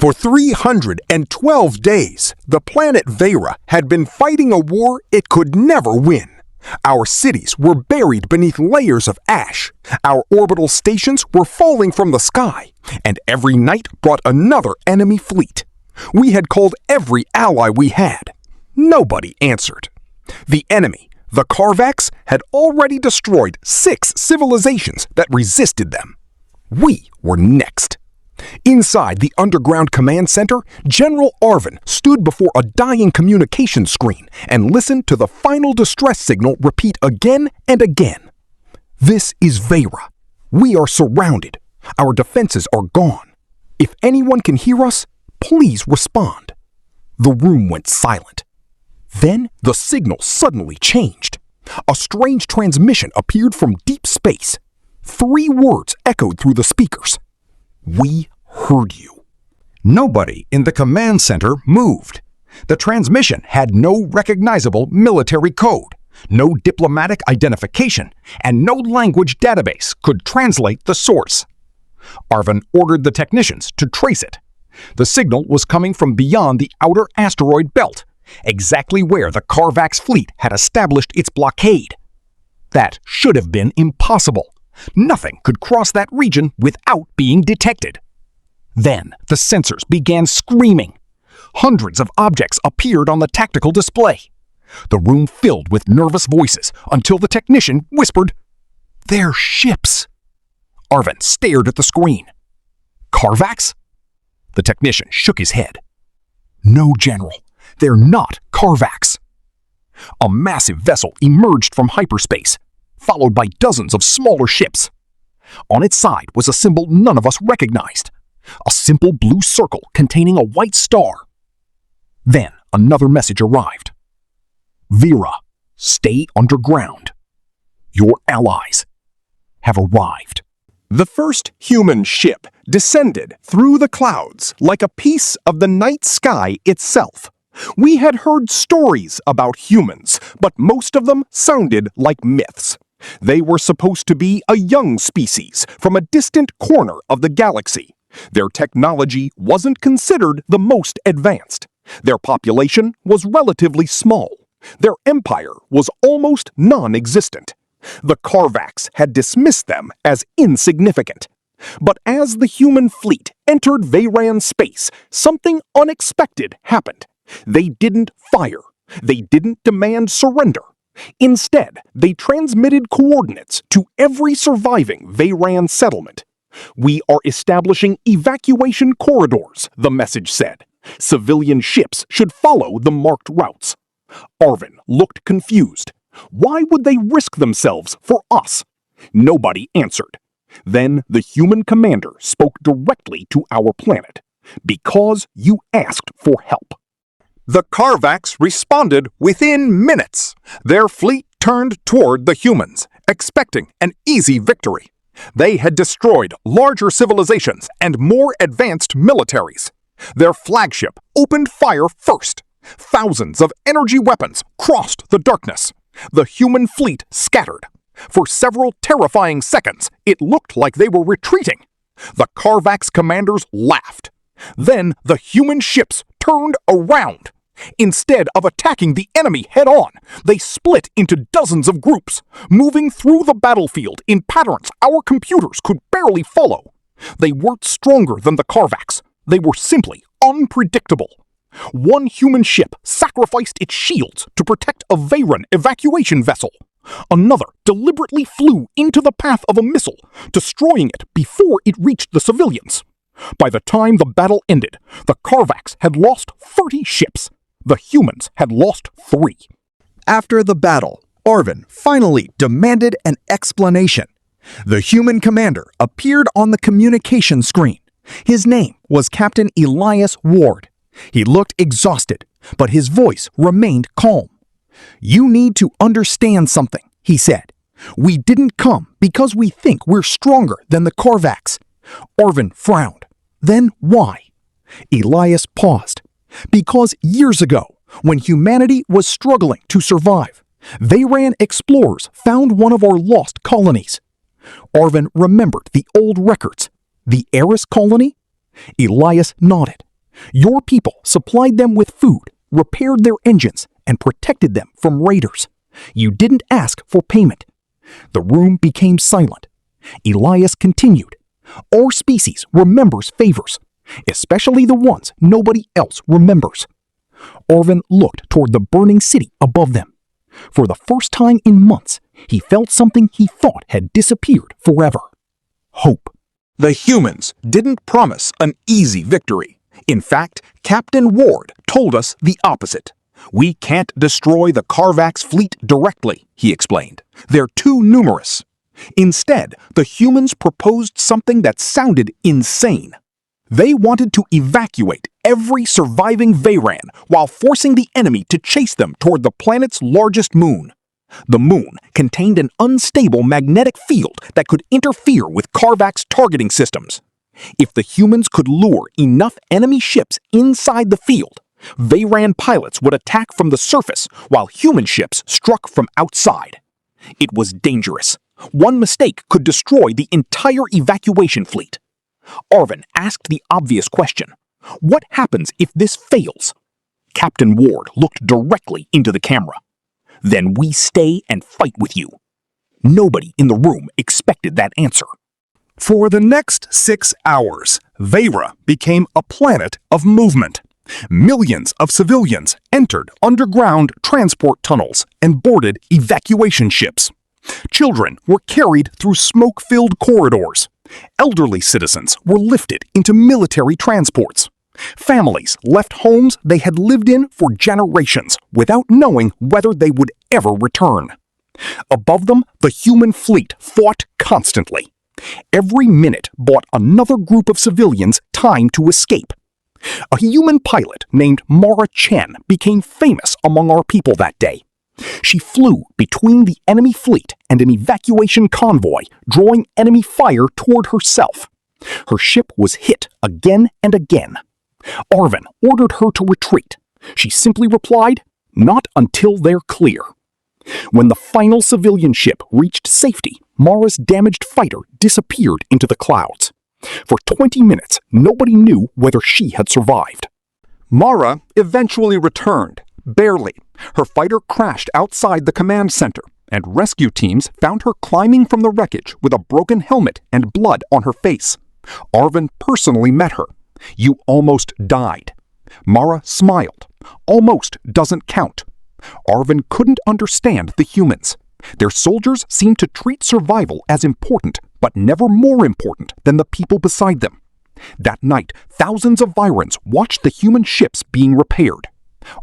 For 312 days, the planet Veyra had been fighting a war it could never win. Our cities were buried beneath layers of ash, our orbital stations were falling from the sky, and every night brought another enemy fleet. We had called every ally we had. Nobody answered. The enemy, the Kharvax, had already destroyed 6 civilizations that resisted them. We were next. Inside the underground command center, General Arvin stood before a dying communication screen and listened to the final distress signal repeat again and again. This is Veyra. We are surrounded. Our defenses are gone. If anyone can hear us, please respond. The room went silent. Then the signal suddenly changed. A strange transmission appeared from deep space. 3 words echoed through the speakers. We heard you. Nobody in the command center moved. The transmission had no recognizable military code, no diplomatic identification, and no language database could translate the source. Arvin ordered the technicians to trace it. The signal was coming from beyond the outer asteroid belt, exactly where the Kharvax fleet had established its blockade. That should have been impossible. Nothing could cross that region without being detected. Then the sensors began screaming. Hundreds of objects appeared on the tactical display. The room filled with nervous voices until the technician whispered, "They're ships." Arvin stared at the screen. "Kharvax?" The technician shook his head. "No, General, they're not Kharvax." A massive vessel emerged from hyperspace, followed by dozens of smaller ships. On its side was a symbol none of us recognized, a simple blue circle containing a white star. Then another message arrived. "Veyra, stay underground. Your allies have arrived." The first human ship descended through the clouds like a piece of the night sky itself. We had heard stories about humans, but most of them sounded like myths. They were supposed to be a young species from a distant corner of the galaxy. Their technology wasn't considered the most advanced. Their population was relatively small. Their empire was almost non-existent. The Kharvax had dismissed them as insignificant. But as the human fleet entered Veyran space, something unexpected happened. They didn't fire. They didn't demand surrender. Instead, they transmitted coordinates to every surviving Veyran settlement. "We are establishing evacuation corridors," the message said. "Civilian ships should follow the marked routes." Arvin looked confused. Why would they risk themselves for us? Nobody answered. Then the human commander spoke directly to our planet. "Because you asked for help." The Kharvax responded within minutes. Their fleet turned toward the humans, expecting an easy victory. They had destroyed larger civilizations and more advanced militaries. Their flagship opened fire first. Thousands of energy weapons crossed the darkness. The human fleet scattered. For several terrifying seconds, it looked like they were retreating. The Kharvax commanders laughed. Then the human ships turned around. Instead of attacking the enemy head-on, they split into dozens of groups, moving through the battlefield in patterns our computers could barely follow. They weren't stronger than the Kharvax. They were simply unpredictable. One human ship sacrificed its shields to protect a Veyran evacuation vessel. Another deliberately flew into the path of a missile, destroying it before it reached the civilians. By the time the battle ended, the Kharvax had lost 30 ships. The humans had lost 3. After the battle, Arvin finally demanded an explanation. The human commander appeared on the communication screen. His name was Captain Elias Ward. He looked exhausted, but his voice remained calm. "You need to understand something," he said. "We didn't come because we think we're stronger than the Kharvax." Arvin frowned. "Then why?" Elias paused. "Because years ago, when humanity was struggling to survive, Veyran explorers found one of our lost colonies." Arvin remembered the old records. The Eris colony? Elias nodded. Your people supplied them with food, repaired their engines, and protected them from raiders. You didn't ask for payment. The room became silent. Elias continued. Our species remembers favors, especially the ones nobody else remembers. Arvin looked toward the burning city above them. For the first time in months, he felt something he thought had disappeared forever. Hope. The humans didn't promise an easy victory. In fact, Captain Ward told us the opposite. We can't destroy the Kharvax fleet directly, he explained. They're too numerous. Instead, the humans proposed something that sounded insane. They wanted to evacuate every surviving Veyran while forcing the enemy to chase them toward the planet's largest moon. The moon contained an unstable magnetic field that could interfere with Kharvax targeting systems. If the humans could lure enough enemy ships inside the field, Veyran pilots would attack from the surface while human ships struck from outside. It was dangerous. One mistake could destroy the entire evacuation fleet. Arvin asked the obvious question. What happens if this fails? Captain Ward looked directly into the camera. Then we stay and fight with you. Nobody in the room expected that answer. For the next 6 hours, Veyra became a planet of movement. Millions of civilians entered underground transport tunnels and boarded evacuation ships. Children were carried through smoke-filled corridors. Elderly citizens were lifted into military transports. Families left homes they had lived in for generations without knowing whether they would ever return. Above them, the human fleet fought constantly. Every minute bought another group of civilians time to escape. A human pilot named Mara Chen became famous among our people that day. She flew between the enemy fleet and an evacuation convoy, drawing enemy fire toward herself. Her ship was hit again and again. Arvin ordered her to retreat. She simply replied, "Not until they're clear." When the final civilian ship reached safety, Mara's damaged fighter disappeared into the clouds. For 20 minutes, nobody knew whether she had survived. Mara eventually returned, barely. Her fighter crashed outside the command center, and rescue teams found her climbing from the wreckage with a broken helmet and blood on her face. Arvin personally met her. "You almost died." Mara smiled. "Almost doesn't count." Arvin couldn't understand the humans. Their soldiers seemed to treat survival as important, but never more important than the people beside them. That night, thousands of Veyrans watched the human ships being repaired.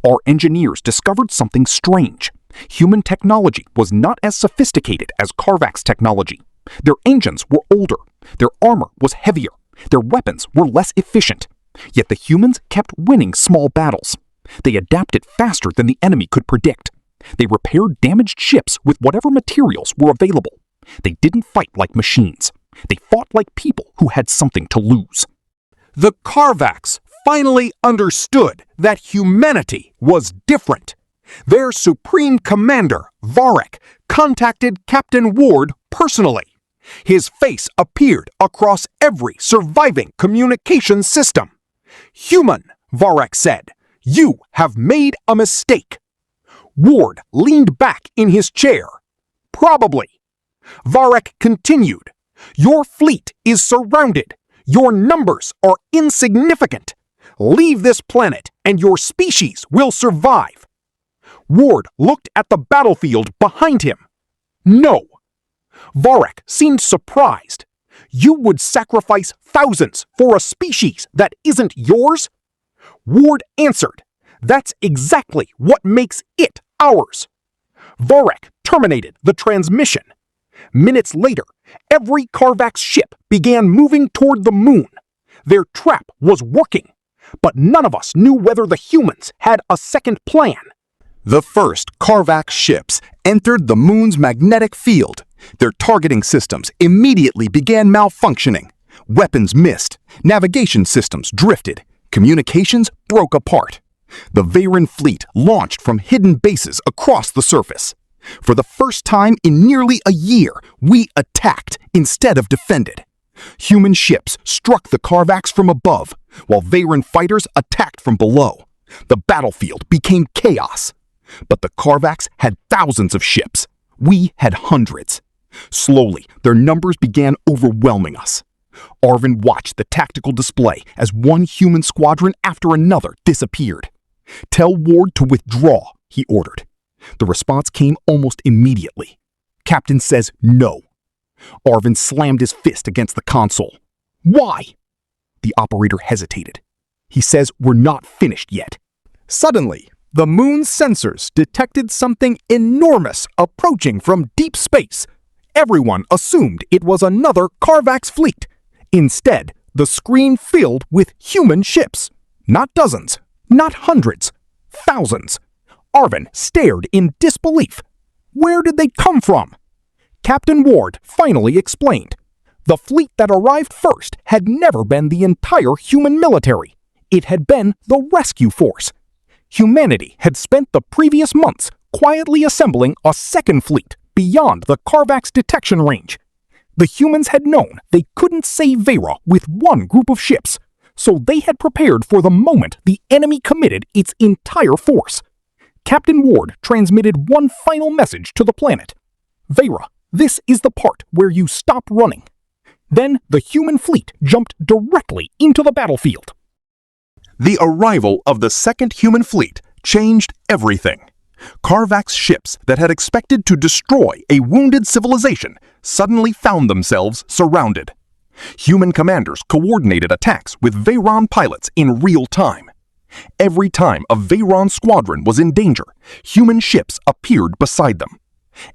Our engineers discovered something strange. Human technology was not as sophisticated as Kharvax technology. Their engines were older. Their armor was heavier. Their weapons were less efficient. Yet the humans kept winning small battles. They adapted faster than the enemy could predict. They repaired damaged ships with whatever materials were available. They didn't fight like machines. They fought like people who had something to lose. The Kharvax finally understood that humanity was different. Their supreme commander, Varek, contacted Captain Ward personally. His face appeared across every surviving communication system. "Human," Varek said, "you have made a mistake." Ward leaned back in his chair. "Probably." Varek continued, "Your fleet is surrounded. Your numbers are insignificant. Leave this planet and your species will survive." Ward looked at the battlefield behind him. "No." Varek seemed surprised. "You would sacrifice thousands for a species that isn't yours?" Ward answered, "That's exactly what makes it ours." Varek terminated the transmission. Minutes later, every Kharvax ship began moving toward the moon. Their trap was working, but none of us knew whether the humans had a second plan. The first Kharvax ships entered the moon's magnetic field. Their targeting systems immediately began malfunctioning. Weapons missed, navigation systems drifted, communications broke apart. The Veyran fleet launched from hidden bases across the surface. For the first time in nearly a year, we attacked instead of defended. Human ships struck the Kharvax from above, while Veyran fighters attacked from below. The battlefield became chaos. But the Kharvax had thousands of ships. We had hundreds. Slowly, their numbers began overwhelming us. Arvin watched the tactical display as one human squadron after another disappeared. "Tell Ward to withdraw," he ordered. The response came almost immediately. "Captain says no." Arvin slammed his fist against the console. "Why?" The operator hesitated. "He says we're not finished yet." Suddenly, the moon's sensors detected something enormous approaching from deep space. Everyone assumed it was another Kharvax fleet. Instead, the screen filled with human ships. Not dozens, not hundreds, thousands. Arvin stared in disbelief. Where did they come from? Captain Ward finally explained. The fleet that arrived first had never been the entire human military. It had been the rescue force. Humanity had spent the previous months quietly assembling a second fleet beyond the Kharvax detection range. The humans had known they couldn't save Veyra with one group of ships, so they had prepared for the moment the enemy committed its entire force. Captain Ward transmitted one final message to the planet. "Veyra, this is the part where you stop running." Then the human fleet jumped directly into the battlefield. The arrival of the second human fleet changed everything. Kharvax ships that had expected to destroy a wounded civilization suddenly found themselves surrounded. Human commanders coordinated attacks with Veyran pilots in real time. Every time a Veyran squadron was in danger, human ships appeared beside them.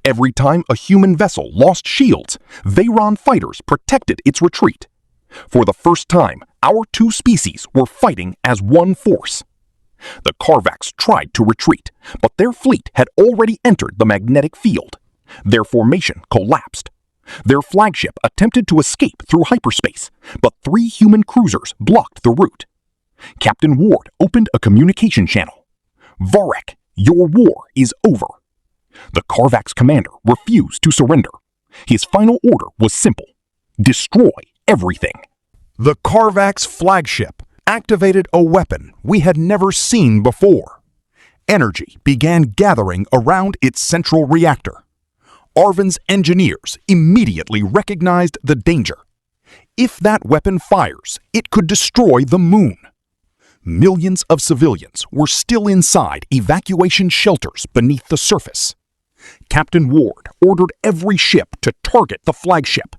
Every time a human vessel lost shields, Veyran fighters protected its retreat. For the first time, our two species were fighting as one force. The Kharvax tried to retreat, but their fleet had already entered the magnetic field. Their formation collapsed. Their flagship attempted to escape through hyperspace, but 3 human cruisers blocked the route. Captain Ward opened a communication channel. "Varek, your war is over." The Kharvax commander refused to surrender. His final order was simple: destroy everything. The Kharvax flagship activated a weapon we had never seen before. Energy began gathering around its central reactor. Arvin's engineers immediately recognized the danger. If that weapon fires, it could destroy the moon. Millions of civilians were still inside evacuation shelters beneath the surface. Captain Ward ordered every ship to target the flagship.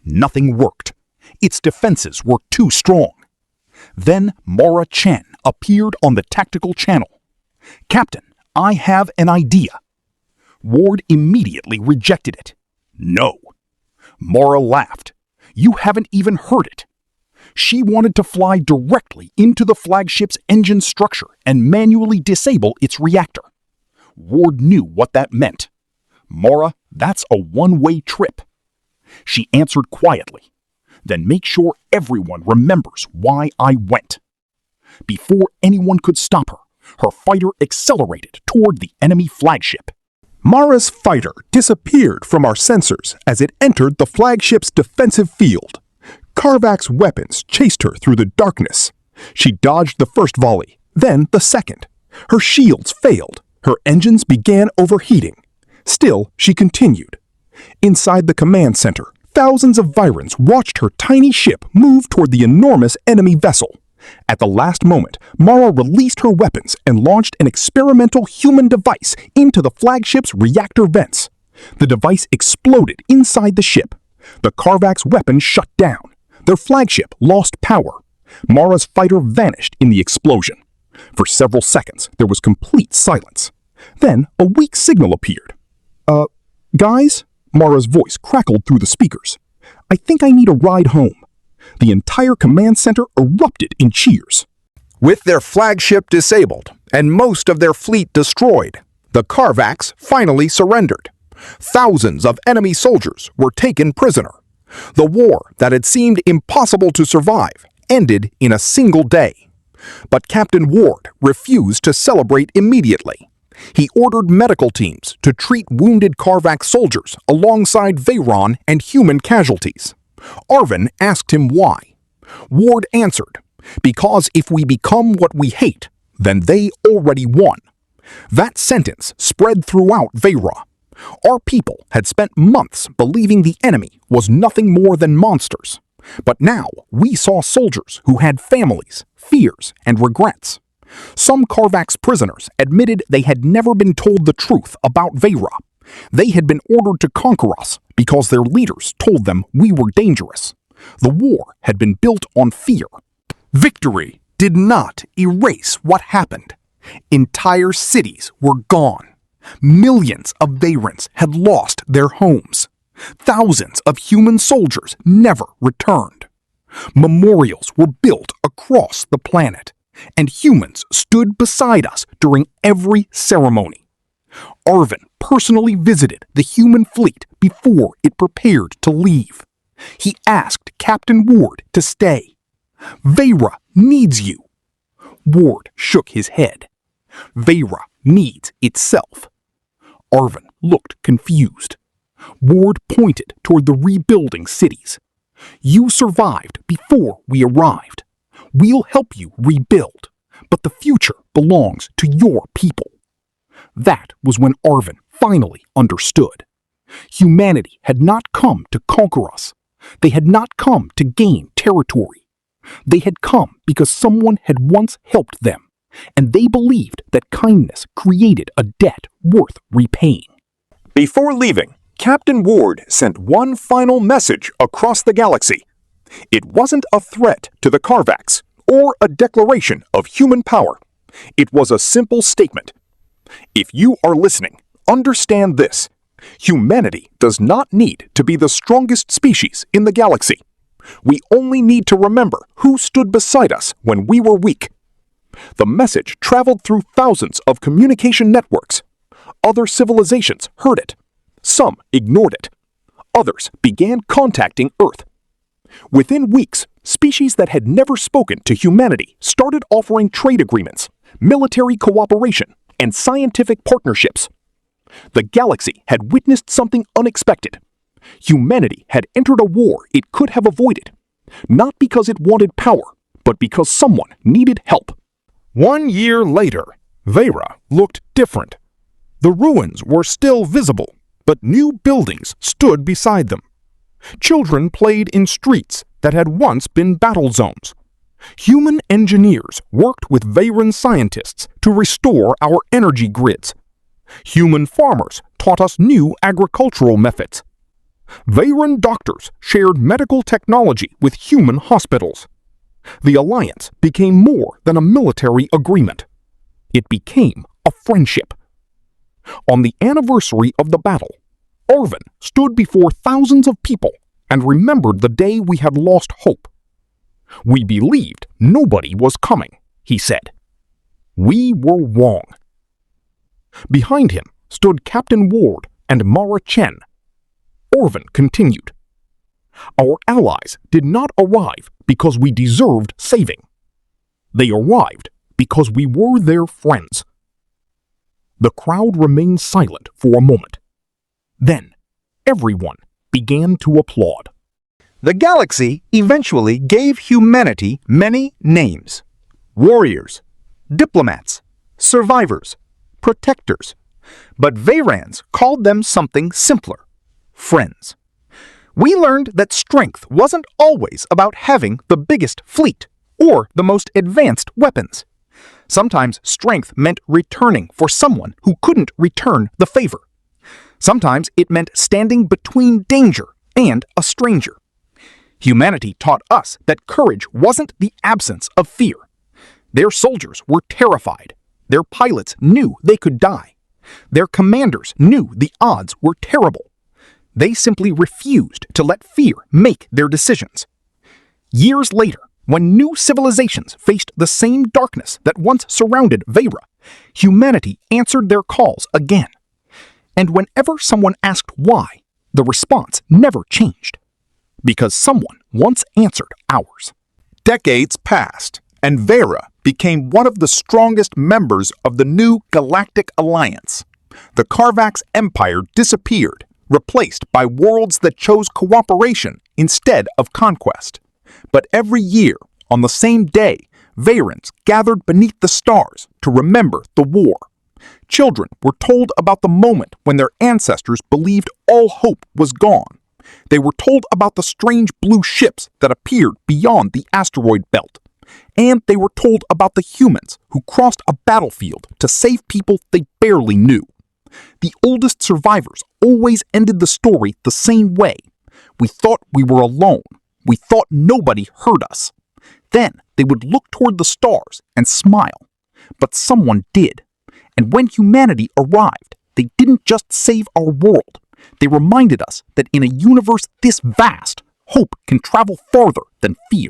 Nothing worked. Its defenses were too strong. Then Mara Chen appeared on the tactical channel. "Captain, I have an idea." Ward immediately rejected it. "No." Mara laughed. "You haven't even heard it." She wanted to fly directly into the flagship's engine structure and manually disable its reactor. Ward knew what that meant. "Mara, that's a one-way trip." She answered quietly. "Then make sure everyone remembers why I went." Before anyone could stop her, her fighter accelerated toward the enemy flagship. Mara's fighter disappeared from our sensors as it entered the flagship's defensive field. Kharvax weapons chased her through the darkness. She dodged the first volley, then the second. Her shields failed. Her engines began overheating. Still, she continued. Inside the command center, thousands of Veyrans watched her tiny ship move toward the enormous enemy vessel. At the last moment, Mara released her weapons and launched an experimental human device into the flagship's reactor vents. The device exploded inside the ship. The Kharvax weapon shut down. Their flagship lost power. Mara's fighter vanished in the explosion. For several seconds, there was complete silence. Then a weak signal appeared. Guys?" Mara's voice crackled through the speakers. "I think I need a ride home." The entire command center erupted in cheers. With their flagship disabled and most of their fleet destroyed, the Kharvax finally surrendered. Thousands of enemy soldiers were taken prisoner. The war that had seemed impossible to survive ended in a single day. But Captain Ward refused to celebrate immediately. He ordered medical teams to treat wounded Kharvax soldiers alongside Veyran and human casualties. Arvin asked him why. Ward answered, "Because if we become what we hate, then they already won." That sentence spread throughout Veyra. Our people had spent months believing the enemy was nothing more than monsters. But now we saw soldiers who had families, fears, and regrets. Some Kharvax prisoners admitted they had never been told the truth about Veyra. They had been ordered to conquer us because their leaders told them we were dangerous. The war had been built on fear. Victory did not erase what happened. Entire cities were gone. Millions of Veyrans had lost their homes. Thousands of human soldiers never returned. Memorials were built across the planet, and humans stood beside us during every ceremony. Arvin personally visited the human fleet before it prepared to leave. He asked Captain Ward to stay. "Veyra needs you." Ward shook his head. "Veyra needs itself." Arvin looked confused. Ward pointed toward the rebuilding cities. "You survived before we arrived. We'll help you rebuild, but the future belongs to your people." That was when Arvin finally understood. Humanity had not come to conquer us. They had not come to gain territory. They had come because someone had once helped them, and they believed that kindness created a debt worth repaying. Before leaving, Captain Ward sent one final message across the galaxy. It wasn't a threat to the Kharvax or a declaration of human power. It was a simple statement. If you are listening, understand this. Humanity does not need to be the strongest species in the galaxy. We only need to remember who stood beside us when we were weak. The message traveled through thousands of communication networks. Other civilizations heard it. Some ignored it. Others began contacting Earth. Within weeks, species that had never spoken to humanity started offering trade agreements, military cooperation, and scientific partnerships. The galaxy had witnessed something unexpected. Humanity had entered a war it could have avoided, not because it wanted power, but because someone needed help. 1 year later, Veyra looked different. The ruins were still visible, but new buildings stood beside them. Children played in streets that had once been battle zones. Human engineers worked with Veyran scientists to restore our energy grids. Human farmers taught us new agricultural methods. Veyran doctors shared medical technology with human hospitals. The alliance became more than a military agreement. It became a friendship. On the anniversary of the battle, Arvin stood before thousands of people and remembered the day we had lost hope. "We believed nobody was coming," he said. "We were wrong." Behind him stood Captain Ward and Mara Chen. Arvin continued. "Our allies did not arrive because we deserved saving. They arrived because we were their friends." The crowd remained silent for a moment. Then, everyone began to applaud. The galaxy eventually gave humanity many names: warriors, diplomats, survivors, protectors. But Veyrans called them something simpler: friends. We learned that strength wasn't always about having the biggest fleet or the most advanced weapons. Sometimes strength meant returning for someone who couldn't return the favor. Sometimes it meant standing between danger and a stranger. Humanity taught us that courage wasn't the absence of fear. Their soldiers were terrified. Their pilots knew they could die. Their commanders knew the odds were terrible. They simply refused to let fear make their decisions. Years later, when new civilizations faced the same darkness that once surrounded Veyra, humanity answered their calls again. And whenever someone asked why, the response never changed. Because someone once answered ours. Decades passed, and Veyra became one of the strongest members of the new Galactic Alliance. The Kharvax Empire disappeared, replaced by worlds that chose cooperation instead of conquest. But every year, on the same day, Veyrans gathered beneath the stars to remember the war. Children were told about the moment when their ancestors believed all hope was gone. They were told about the strange blue ships that appeared beyond the asteroid belt. And they were told about the humans who crossed a battlefield to save people they barely knew. The oldest survivors always ended the story the same way. We thought we were alone. We thought nobody heard us. Then they would look toward the stars and smile. But someone did. And when humanity arrived, they didn't just save our world. They reminded us that in a universe this vast, hope can travel farther than fear.